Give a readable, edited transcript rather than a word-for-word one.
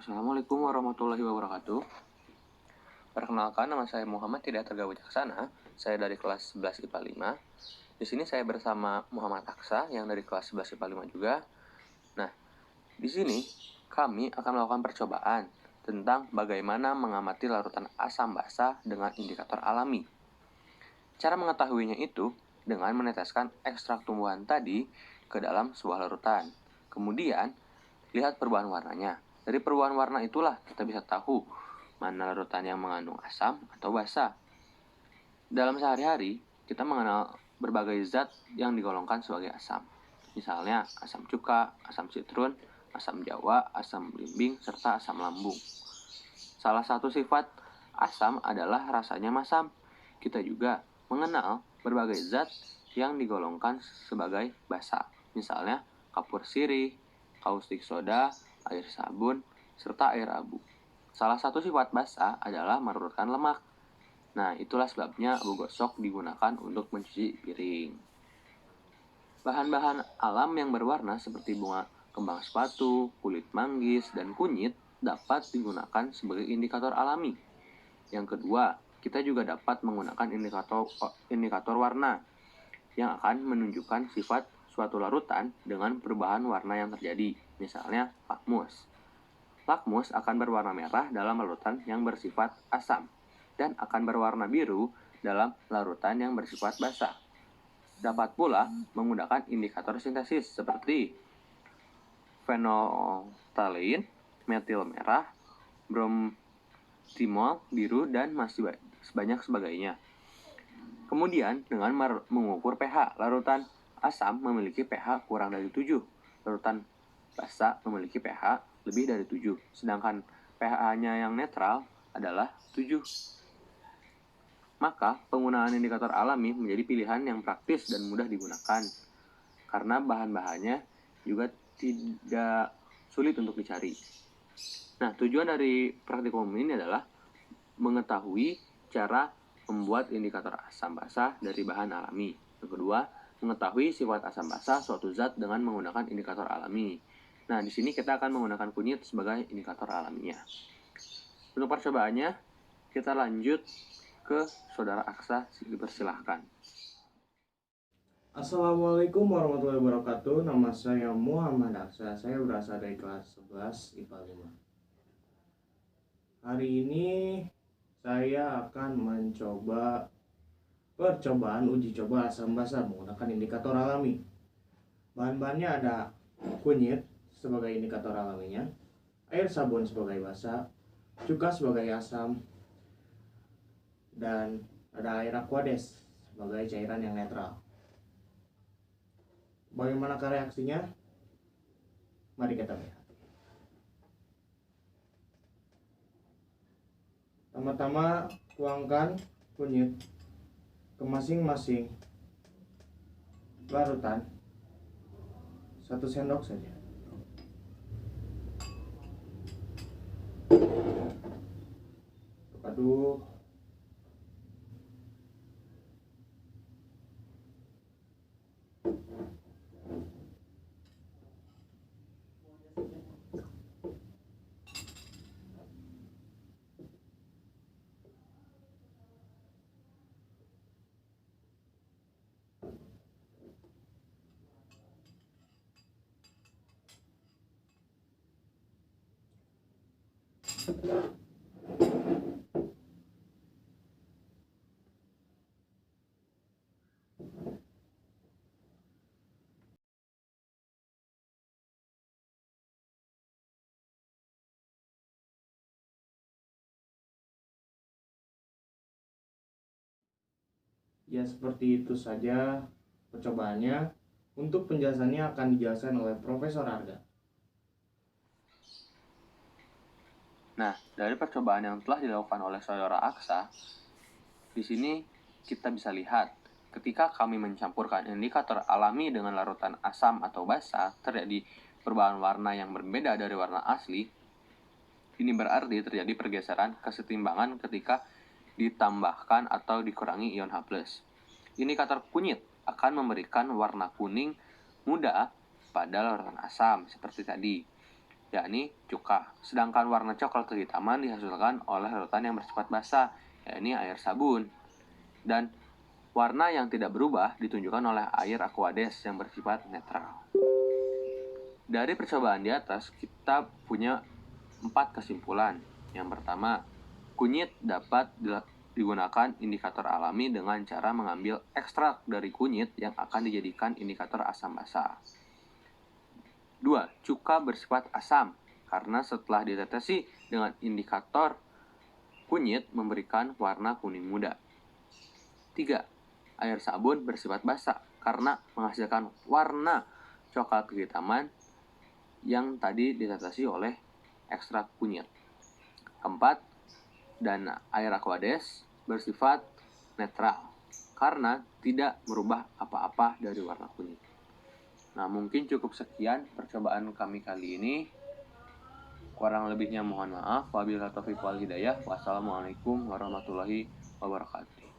Assalamualaikum warahmatullahi wabarakatuh. Perkenalkan, nama saya Muhammad Hidayat Tegar Wicaksana. Saya dari kelas 11 IPA 5. Di sini saya bersama Muhammad Aksa yang dari kelas 11 IPA 5 juga. Nah, di sini kami akan melakukan percobaan tentang bagaimana mengamati larutan asam basa dengan indikator alami. Cara mengetahuinya itu dengan meneteskan ekstrak tumbuhan tadi ke dalam sebuah larutan. Kemudian, lihat perubahan warnanya. Dari perubahan warna itulah kita bisa tahu mana larutan yang mengandung asam atau basa. Dalam sehari-hari, kita mengenal berbagai zat yang digolongkan sebagai asam. Misalnya asam cuka, asam sitrun, asam jawa, asam belimbing, serta asam lambung. Salah satu sifat asam adalah rasanya masam. Kita juga mengenal berbagai zat yang digolongkan sebagai basa. Misalnya kapur sirih, kaustik soda, air sabun, serta air abu. Salah satu sifat basa adalah merurutkan lemak. Nah, itulah sebabnya abu gosok digunakan untuk mencuci piring. Bahan-bahan alam yang berwarna seperti bunga kembang sepatu, kulit manggis, dan kunyit dapat digunakan sebagai indikator alami. Yang kedua, kita juga dapat menggunakan indikator warna yang akan menunjukkan sifat suatu larutan dengan perubahan warna yang terjadi. Misalnya lakmus. Lakmus akan berwarna merah dalam larutan yang bersifat asam dan akan berwarna biru dalam larutan yang bersifat basa. Dapat pula menggunakan indikator sintesis seperti fenolftalein, metil merah, bromtimol biru, dan masih banyak sebagainya. Kemudian dengan mengukur pH, larutan asam memiliki pH kurang dari 7, larutan basa memiliki pH lebih dari 7, sedangkan pH-nya yang netral adalah 7. Maka penggunaan indikator alami menjadi pilihan yang praktis dan mudah digunakan, karena bahan-bahannya juga tidak sulit untuk dicari. Nah, tujuan dari praktikum ini adalah mengetahui cara membuat indikator asam basa dari bahan alami. Yang kedua, mengetahui sifat asam basa suatu zat dengan menggunakan indikator alami. Nah, di sini kita akan menggunakan kunyit sebagai indikator alaminya. Untuk percobaannya, kita lanjut ke Saudara Aksa, dipersilahkan. Assalamualaikum warahmatullahi wabarakatuh. Nama saya Muhammad Aksa. Saya berasal dari kelas 11 IPA 5. Hari ini saya akan mencoba percobaan uji coba asam basa menggunakan indikator alami. Bahan-bahannya ada kunyit sebagai indikator alaminya, air sabun sebagai basa, cuka sebagai asam, dan ada air aquades sebagai cairan yang netral. Bagaimana reaksinya? Mari kita lihat. Pertama-tama tuangkan kunyit ke masing-masing larutan 1 sendok saja. Aduk. Ya, seperti itu saja percobaannya. Untuk penjelasannya akan dijelaskan oleh Profesor Arga. Nah, dari percobaan yang telah dilakukan oleh Saudara Aksa, di sini kita bisa lihat ketika kami mencampurkan indikator alami dengan larutan asam atau basa, terjadi perubahan warna yang berbeda dari warna asli. Ini berarti terjadi pergeseran kesetimbangan ketika ditambahkan atau dikurangi ion H+. Indikator kunyit akan memberikan warna kuning muda pada larutan asam seperti tadi. yakni cuka. Sedangkan warna coklat kehitaman dihasilkan oleh larutan yang bersifat basah, yakni air sabun. Dan warna yang tidak berubah ditunjukkan oleh air aquades yang bersifat netral. Dari percobaan di atas, kita punya 4 kesimpulan. Yang pertama, kunyit dapat digunakan indikator alami dengan cara mengambil ekstrak dari kunyit yang akan dijadikan indikator asam basa. 2. Cuka bersifat asam karena setelah ditetesi dengan indikator kunyit memberikan warna kuning muda. 3. Air sabun bersifat basa karena menghasilkan warna coklat kehitaman yang tadi ditetesi oleh ekstrak kunyit. 4. Dan air aquades bersifat netral karena tidak merubah apa-apa dari warna kunyit. Nah, mungkin cukup sekian percobaan kami kali ini. Kurang lebihnya mohon maaf. Wabillahi taufiq wal hidayah. Wassalamualaikum warahmatullahi wabarakatuh.